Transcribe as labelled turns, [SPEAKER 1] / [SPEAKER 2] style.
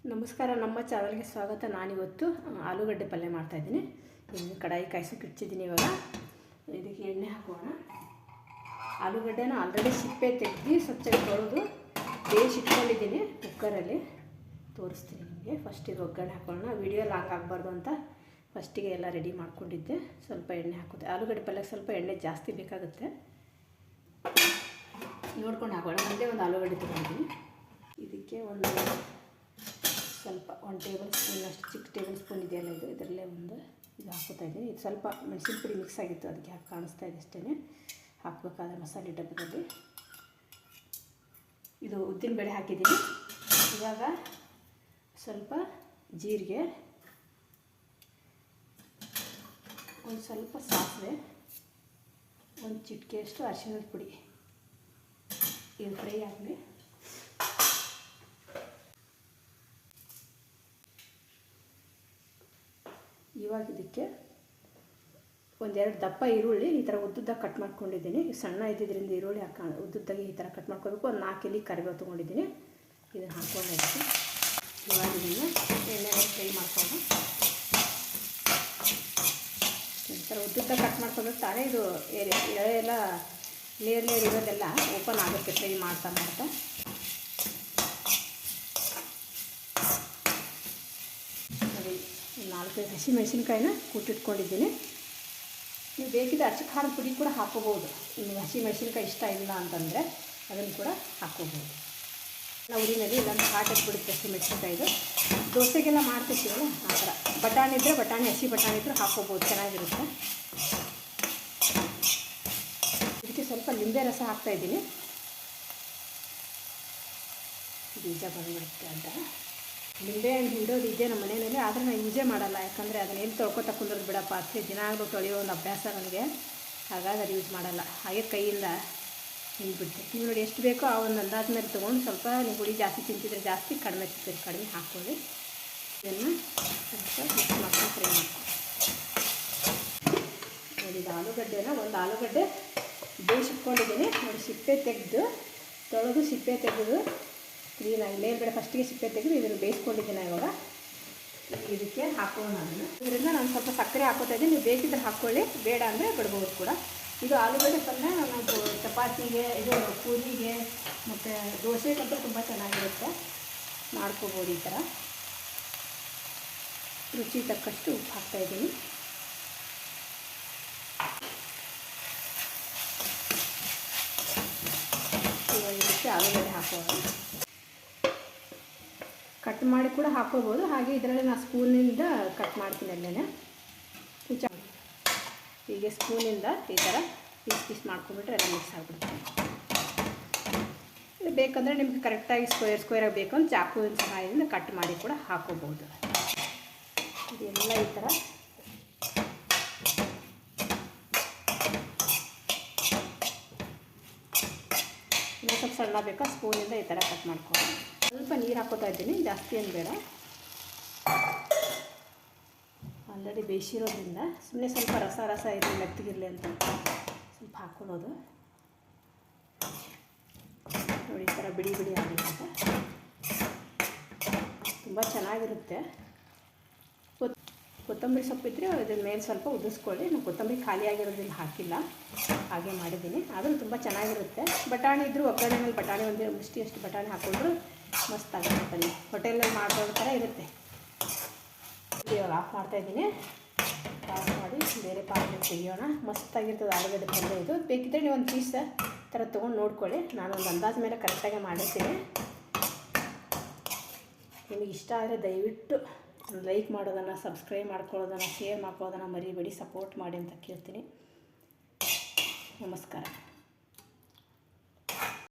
[SPEAKER 1] ನಮಸ್ಕಾರ, ನಮ್ಮ ಚಾನಲ್ಗೆ ಸ್ವಾಗತ. ನಾನಿವತ್ತು ಆಲೂಗಡ್ಡೆ ಪಲ್ಯ ಮಾಡ್ತಾಯಿದ್ದೀನಿ. ಇನ್ನು ಕಡಾಯಿ ಕಾಯಿಸೋಕೆ ಇಡ್ತಿದ್ದೀನಿ. ಇವಾಗ ಇದಕ್ಕೆ ಎಣ್ಣೆ ಹಾಕೋಣ. ಆಲೂಗಡ್ಡೆನ ಆಲ್ರೆಡಿ ಸಿಪ್ಪೆ ತೆಗೆದು ಸ್ವಚ್ಛವಾಗಿ ತೊಳೆದು ಬೇಯಿಸಿಟ್ಕೊಂಡಿದ್ದೀನಿ. ಕುಕ್ಕರಲ್ಲಿ ತೋರಿಸ್ತೀನಿ ನಿಮಗೆ. ಫಸ್ಟ್ ಇದು ಒಗ್ಗರಣೆ ಹಾಕೋಣ. ವಿಡಿಯೋ ಲಾಂಗ್ ಆಗಬಾರ್ದು ಅಂತ ಫಸ್ಟಿಗೆ ಎಲ್ಲ ರೆಡಿ ಮಾಡ್ಕೊಂಡಿದ್ದೆ. ಸ್ವಲ್ಪ ಎಣ್ಣೆ ಹಾಕೋದೆ. ಆಲೂಗಡ್ಡೆ ಪಲ್ಯಕ್ಕೆ ಸ್ವಲ್ಪ ಎಣ್ಣೆ ಜಾಸ್ತಿ ಬೇಕಾಗುತ್ತೆ, ನೋಡ್ಕೊಂಡು ಹಾಕೋಣ. ಒಂದೇ ಒಂದು ಆಲೂಗಡ್ಡೆ ತೊಗೊಂಡಿದ್ದೀನಿ. ಇದಕ್ಕೆ ಸ್ವಲ್ಪ 1 ಟೇಬಲ್ ಸ್ಪೂನ್ ಅಷ್ಟು, ಚಿಕ್ಕ ಟೇಬಲ್ ಸ್ಪೂನ್ ಇದೆಯಲ್ಲ ಇದರಲ್ಲೇ ಇದು ಹಾಕೋತಾ ಇದ್ದೀನಿ. ಇದು ಸ್ವಲ್ಪ ಮೆಣಸಿನ ಪುಡಿ ಮಿಕ್ಸ್ ಆಗಿತ್ತು, ಅದಕ್ಕೆ ಹಾಕಿ ಕಾಣಿಸ್ತಾ ಇದೆ ಅಷ್ಟೇ. ಹಾಕಬೇಕಾದ್ರೆ ಮಸಾಲೆ ಡಬ್ಬದಲ್ಲಿ ಇದು ಉದ್ದಿನಬೇಳೆ ಹಾಕಿದ್ದೀನಿ. ಇವಾಗ ಸ್ವಲ್ಪ ಜೀರಿಗೆ, ಒಂದು ಸ್ವಲ್ಪ ಸಾಸಿವೆ, ಒಂದು ಚಿಟಿಕೆಯಷ್ಟು ಅರಿಶಿಣದ ಪುಡಿ. ಇದು ಫ್ರೈ ಆಗಲಿ. ಇವಾಗ ಇದಕ್ಕೆ ಒಂದೆರಡು ದಪ್ಪ ಈರುಳ್ಳಿ ಈ ಥರ ಉದ್ದುದ್ದಾಗಿ ಕಟ್ ಮಾಡ್ಕೊಂಡಿದ್ದೀನಿ. ಸಣ್ಣ ಇದ್ದಿದ್ದರಿಂದ ಈರುಳ್ಳಿ ಉದ್ದುದ್ದಾಗಿ ಈ ಥರ ಕಟ್ ಮಾಡ್ಕೋಬೇಕು. ಒಂದು 4 ಎಲೆ ಕರಿಬೇವು ತೊಗೊಂಡಿದ್ದೀನಿ. ಇದನ್ನು ಹಾಕ್ಕೊಂಡಾಯ್ತು. ಇವಾಗ ಇದನ್ನು ಎಣ್ಣೆಗೆ ಫ್ರೈ ಮಾಡ್ಕೊಂಡು ಈ ಥರ ಉದ್ದುದ್ದಾಗಿ ಕಟ್ ಮಾಡ್ಕೋಬೇಕು. ತಾನೇ ಇದು ಎಳೆ ಎಲ್ಲ ಲೇಯರ್ ಇರೋದೆಲ್ಲ ಓಪನ್ ಆಗುತ್ತೆ ಫ್ರೈ ಮಾಡ್ತಾ ಮಾಡ್ತಾ. ನೋಡಿ, 4 ಹಸಿ ಮೆಣಸಿನ್ಕಾಯಿನ ಕೂಟಿಟ್ಕೊಂಡಿದ್ದೀನಿ. ನೀವು ಬೇಕಿದ್ದರೆ ಅಚ್ಚ ಖಾರದ ಪುಡಿ ಕೂಡ ಹಾಕೋಬೋದು. ನಿಮಗೆ ಹಸಿ ಮೆಣಸಿನ್ಕಾಯಿ ಇಷ್ಟ ಇಲ್ಲ ಅಂತಂದರೆ ಅದನ್ನು ಕೂಡ ಹಾಕ್ಕೋಬೋದು. ನಾವು ಉರಿನಲ್ಲಿ ಇಲ್ಲಾಂದ್ರೆ ಹಾಟಕ್ಕೆ ಬಿಡುತ್ತೆ ಹಸಿ ಮೆಣಸಿನ್ಕಾಯಿದು. ದೋಸೆಗೆಲ್ಲ ಮಾಡ್ತಿರ್ತೀವಲ್ಲ ಆ ಥರ. ಬಟಾಣಿ ಇದ್ದರೆ ಬಟಾಣಿ, ಹಸಿ ಬಟಾಣಿ ಇದ್ದರೂ ಹಾಕ್ಕೋಬೋದು, ಚೆನ್ನಾಗಿರುತ್ತೆ. ಇದಕ್ಕೆ ಸ್ವಲ್ಪ ಲಿಂಬೆ ರಸ ಹಾಕ್ತಾಯಿದ್ದೀನಿ, ಬೀಜ ಬಂದುಬಿಡುತ್ತೆ ಅಂತ. ಲಿಂಬೆ ಹಣ್ಣು ಹಿಂಡೋದು ಇದೆ ನಮ್ಮ ಮನೆಯಲ್ಲಿ, ಆದರೆ ನಾನು ಯೂಸೇ ಮಾಡಲ್ಲ. ಯಾಕಂದರೆ ಅದನ್ನ ಏನು ತೊಳ್ಕೊತಾ ಕುಂದ್ರದು ಬಿಡ, ಪಾತ್ರೆ ದಿನಾಗಲೂ ತೊಳೆಯೋ ಒಂದು ಅಭ್ಯಾಸ ನನಗೆ. ಹಾಗಾಗಿ ಅದು ಯೂಸ್ ಮಾಡಲ್ಲ, ಹಾಗೆ ಕೈಯಿಂದ ಹಿಂಡ್ಬಿಡ್ತೆ. ನೀವು ನೋಡಿ ಎಷ್ಟು ಬೇಕೋ ಆ ಒಂದು ಅಂದಾಜು ಮೇಲೆ ತೊಗೊಂಡು, ಸ್ವಲ್ಪ ನೀವು ಹುಳಿ ಜಾಸ್ತಿ ತಿಂತಿದ್ರೆ ಜಾಸ್ತಿ, ಕಡಿಮೆ ತಿಂತಿದ್ರೆ ಕಡಿಮೆ ಹಾಕ್ಕೊಳ್ಳಿ. ಇದನ್ನು ಸ್ವಲ್ಪ ಮಿಕ್ಸ್ ಮಾಡ್ಕೊಂಡು ಫ್ರೈ ಮಾಡ್ಕೊಂಡು ನೋಡಿ. ಇದು ಆಲೂಗಡ್ಡೆನ ಒಂದು ಆಲೂಗಡ್ಡೆ ಬೇಯಿಸಿಟ್ಕೊಂಡಿದ್ದೀನಿ. ನೋಡಿ, ಸಿಪ್ಪೆ ತೆಗೆದು ತೊಳೆದು ಸಿಪ್ಪೆ ತೆಗೆದು ಕ್ಲೀನಾಗಿ ಮೇಲ್ಗಡೆ ಫಸ್ಟಿಗೆ ಸಿಪ್ಪೆ ತೆಗೆದು ಇದನ್ನು ಬೇಯಿಸ್ಕೊಂಡಿದ್ದೀನಿ. ಇವಾಗ ಇದಕ್ಕೆ ಹಾಕೋಣ. ಇದರಿಂದ ನಾನು ಸ್ವಲ್ಪ ಸಕ್ಕರೆ ಹಾಕೋತಾ ಇದ್ದೀನಿ. ನೀವು ಬೇಕಿದ್ರೆ ಹಾಕ್ಕೊಳ್ಳಿ, ಬೇಡ ಅಂದರೆ ಬಿಡ್ಬೋದು ಕೂಡ. ಇದು ಆಲೂಗಡ್ಡೆ ಪಲ್ಯ ನಾವು ಚಪಾತಿಗೆ, ಇದು ಪೂರಿಗೆ ಮತ್ತು ದೋಸೆಗಂತೂ ತುಂಬ ಚೆನ್ನಾಗಿರುತ್ತೆ. ಮಾಡ್ಕೋಬೋದು ಈ ಥರ. ರುಚಿ ತಕ್ಕಷ್ಟು ಉಪ್ಪು ಹಾಕ್ತಾಯಿದ್ದೀನಿ. ಇವಾಗ ಇದಕ್ಕೆ ಆಲೂಗಡ್ಡೆ ಹಾಕೋಣ. ಕಟ್ ಮಾಡಿ ಕೂಡ ಹಾಕೋಬೋದು, ಹಾಗೆ ಇದರಲ್ಲಿ ನಾನು ಸ್ಪೂನಿಂದ ಕಟ್ ಮಾಡ್ತೀನಿ ಅಲ್ಲೇ. ಹೀಗೆ ಸ್ಪೂನಿಂದ ಈ ಥರ ಪೀಸ್ ಮಾಡ್ಕೊಂಬಿಟ್ರೆ ಎಲ್ಲ ಮಿಕ್ಸ್ ಆಗಿಬಿಡುತ್ತೆ. ಇದು ಬೇಕಂದರೆ ನಿಮ್ಗೆ ಕರೆಕ್ಟಾಗಿ ಸ್ಕ್ವೇರಾಗಿ ಬೇಕು ಅಂತ ಚಾಕುವಿನ ಸಹಾಯದಿಂದ ಕಟ್ ಮಾಡಿ ಕೂಡ ಹಾಕೋಬೋದು. ಇದೆಲ್ಲ ಈ ಥರ ಇನ್ನೂ ಸ್ವಲ್ಪ ಸಣ್ಣ ಬೇಕಾ ಸ್ಪೂನಿಂದ ಈ ಥರ ಕಟ್ ಮಾಡ್ಕೊಂಡು ಸ್ವಲ್ಪ ನೀರು ಹಾಕೋತಾ ಇದ್ದೀನಿ, ಜಾಸ್ತಿ ಏನು ಬೇಡ. ಆಲ್ರೆಡಿ ಬೇಯಿಸಿರೋದ್ರಿಂದ ಸುಮ್ಮನೆ ಸ್ವಲ್ಪ ರಸ ಇರಲಿ, ಮೆತ್ತಗಿರಲಿ ಅಂತ ಸ್ವಲ್ಪ ಹಾಕ್ಕೊಳ್ಳೋದು. ನೋಡಿ, ಈ ಥರ ಬಿಡಿ ಬಿಡಿ ಆಗಿರುತ್ತೆ, ತುಂಬ ಚೆನ್ನಾಗಿರುತ್ತೆ. ಕೊತ್ತಂಬರಿ ಸೊಪ್ಪಿದ್ದರೆ ಅದ್ರ ಮೇಲೆ ಸ್ವಲ್ಪ ಉದಿಸ್ಕೊಳ್ಳಿ. ನಾನು ಕೊತ್ತಂಬರಿ ಖಾಲಿ ಆಗಿರೋದ್ರಿಂದ ಹಾಕಿಲ್ಲ, ಹಾಗೆ ಮಾಡಿದ್ದೀನಿ. ಆದರೂ ತುಂಬ ಚೆನ್ನಾಗಿರುತ್ತೆ. ಬಟಾಣಿ ಇದ್ದರೂ ಒಗ್ಗರಣೆ ಮೇಲೆ ಬಟಾಣಿ ಒಂದು ಮುಷ್ಟಿಯಷ್ಟು ಬಟಾಣಿ ಹಾಕ್ಕೊಂಡ್ರು ಮಸ್ತ್ ಆಗುತ್ತೆ. ಹೋಟೆಲಲ್ಲಿ ಮಾಡೋ ಥರ ಇರುತ್ತೆ. ಇವಾಗ ಆಫ್ ಮಾಡ್ತಾಯಿದ್ದೀನಿ. ಆಫ್ ಮಾಡಿ ಬೇರೆ ಪಾತ್ರೆ ತೆಗಿಯೋಣ. ಮಸ್ತಾಗಿರ್ತದೆ ಆಲೂಗಡ್ಡೆ ಪಲ್ಯ ಇದು. ಬೇಕಿದ್ದರೆ ನೀವು ಒಂದು ಪೀಸ್ ಥರ ತೊಗೊಂಡು ನೋಡ್ಕೊಳ್ಳಿ. ನಾನೊಂದು ಅಂದಾಜು ಮೇಲೆ ಕರೆಕ್ಟಾಗಿ ಮಾಡಿರ್ತೀನಿ. ನಿಮಗೆ ಇಷ್ಟ ಆದರೆ ದಯವಿಟ್ಟು ಲೈಕ್ ಮಾಡೋದನ್ನು, ಸಬ್ಸ್ಕ್ರೈಬ್ ಮಾಡ್ಕೊಳ್ಳೋದನ್ನು, ಶೇರ್ ಮಾಡ್ಕೊಳ್ಳೋದನ್ನು ಮರಿಬೇಡಿ. ಸಪೋರ್ಟ್ ಮಾಡಿ ಅಂತ ಕೇಳ್ತೀನಿ. ನಮಸ್ಕಾರ.